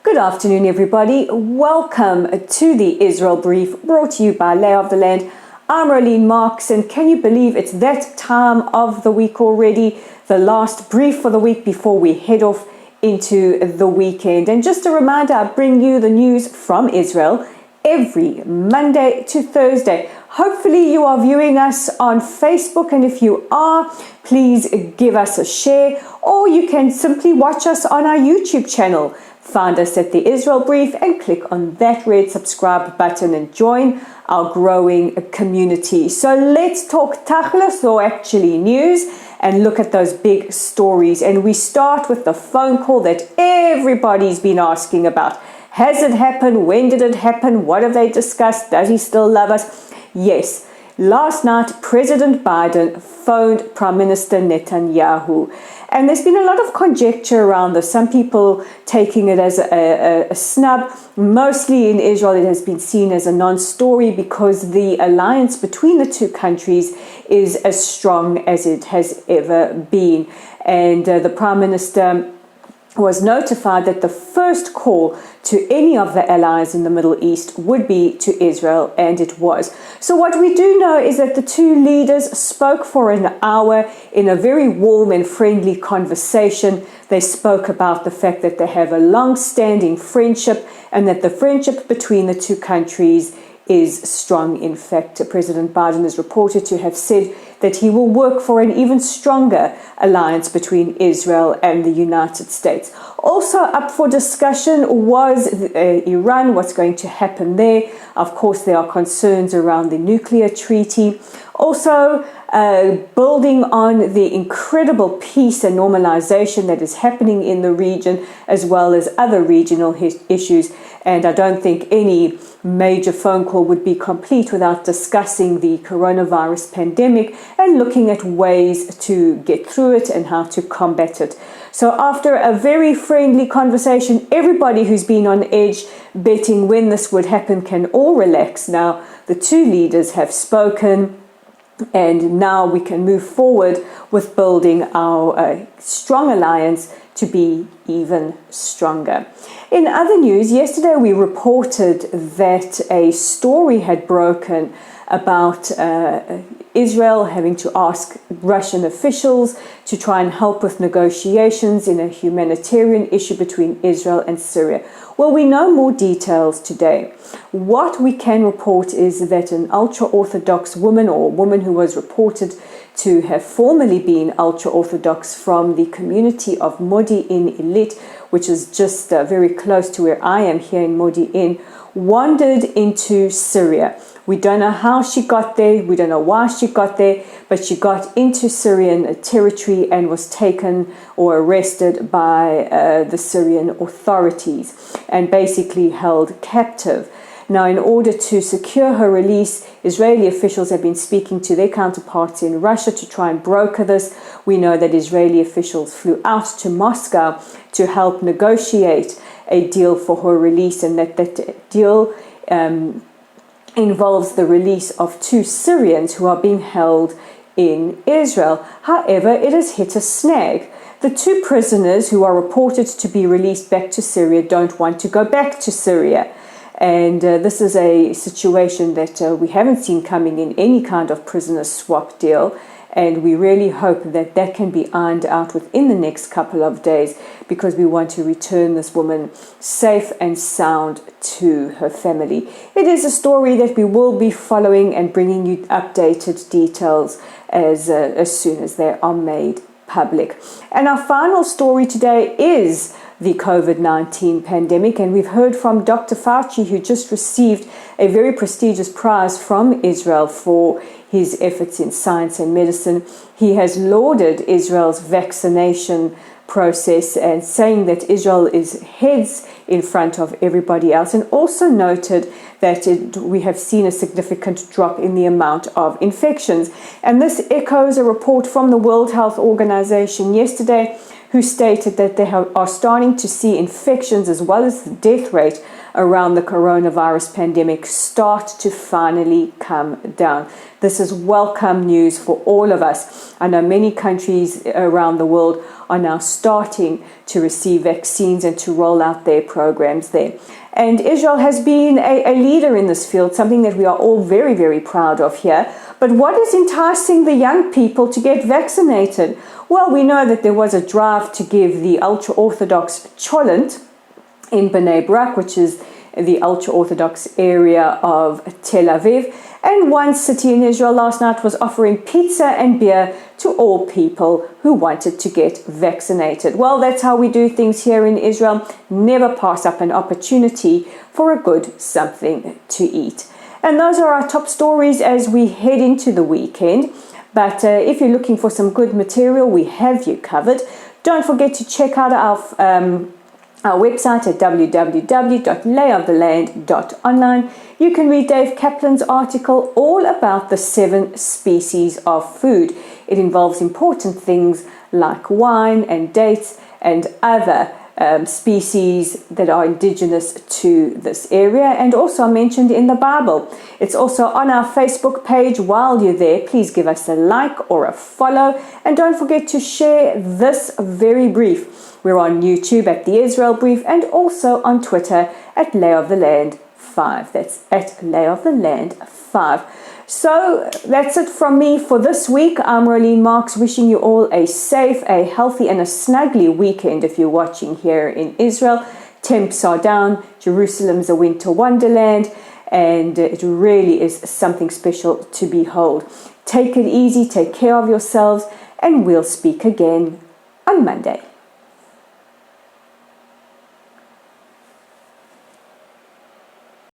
Good afternoon, everybody. Welcome to the Israel Brief, brought to you by Lay of the Land. I'm Rolene Marks, and can you believe it's that time of the week already? The last brief for the week before we head off into the weekend. And just a reminder, I bring you the news from Israel every Monday to Thursday. Hopefully you are viewing us on Facebook, and if you are, please give us a share, or you can simply watch us on our YouTube channel. Find us at the Israel Brief and click on that red subscribe button and join our growing community. So let's talk tachlis, or actually news, and look at those big stories. And we start with the phone call that everybody's been asking about. Has it happened? When did it happen? What have they discussed? Does he still love us? Yes. Last night, President Biden phoned Prime Minister Netanyahu. And there's been a lot of conjecture around this. Some people taking it as a snub. Mostly in Israel, it has been seen as a non-story because the alliance between the two countries is as strong as it has ever been. And the Prime Minister was notified that the first call to any of the allies in the Middle East would be to Israel, and it was. So what we do know is that the two leaders spoke for an hour in a very warm and friendly conversation. They spoke about the fact that they have a long-standing friendship and that the friendship between the two countries is strong. In fact, President Biden is reported to have said that he will work for an even stronger alliance between Israel and the United States. Also up for discussion was Iran, what's going to happen there. Of course, there are concerns around the nuclear treaty. Also, building on the incredible peace and normalization that is happening in the region, as well as other regional issues. And I don't think any major phone call would be complete without discussing the coronavirus pandemic and looking at ways to get through it and how to combat it. So after a very friendly conversation, everybody who's been on edge betting when this would happen can all relax now. The two leaders have spoken, and now we can move forward with building our strong alliance to be even stronger. In other news, yesterday we reported that a story had broken about Israel having to ask Russian officials to try and help with negotiations in a humanitarian issue between Israel and Syria. Well, we know more details today. What we can report is that an ultra-Orthodox woman, or a woman who was reported to have formerly been ultra-Orthodox from the community of Modi'in Ilit, which is just very close to where I am here in Modi'in, wandered into Syria. We don't know how she got there, we don't know why she got there, but she got into Syrian territory and was taken or arrested by the Syrian authorities and basically held captive. Now, in order to secure her release, Israeli officials have been speaking to their counterparts in Russia to try and broker this. We know that Israeli officials flew out to Moscow to help negotiate a deal for her release, and that deal involves the release of two Syrians who are being held in Israel. However, it has hit a snag. The two prisoners who are reported to be released back to Syria don't want to go back to Syria. And this is a situation that we haven't seen coming in any kind of prisoner swap deal. And we really hope that that can be ironed out within the next couple of days, because we want to return this woman safe and sound to her family. It is a story that we will be following and bringing you updated details as soon as they are made public. And our final story today is the COVID-19 pandemic, and we've heard from Dr. Fauci, who just received a very prestigious prize from Israel for his efforts in science and medicine. He has lauded Israel's vaccination process and saying that Israel is heads in front of everybody else, and also noted that we have seen a significant drop in the amount of infections. And this echoes a report from the World Health Organization yesterday, who stated that they are starting to see infections as well as the death rate around the coronavirus pandemic start to finally come down. This is welcome news for all of us. I know many countries around the world are now starting to receive vaccines and to roll out their programs there. And Israel has been a leader in this field, something that we are all very, very proud of here. But what is enticing the young people to get vaccinated? Well, we know that there was a drive to give the ultra-Orthodox Cholent in Bnei Brak, which is the ultra-Orthodox area of Tel Aviv. And one city in Israel last night was offering pizza and beer to all people who wanted to get vaccinated. Well, that's how we do things here in Israel. Never pass up an opportunity for a good something to eat. And those are our top stories as we head into the weekend. But if you're looking for some good material, we have you covered. Don't forget to check out our website at www.layoftheland.online. You can read Dave Kaplan's article all about the 7 species of food. It involves important things like wine and dates and other species that are indigenous to this area and also mentioned in the Bible. It's also on our Facebook page. While you're there, please give us a like or a follow, and don't forget to share this very brief. We're on YouTube at The Israel Brief and also on Twitter at Lay of the Land 5. That's at Lay of the Land 5. So that's it from me for this week. I'm Rolene Marks, wishing you all a safe, a healthy and a snuggly weekend if you're watching here in Israel. Temps are down, Jerusalem's a winter wonderland, and it really is something special to behold. Take it easy, take care of yourselves, and we'll speak again on Monday.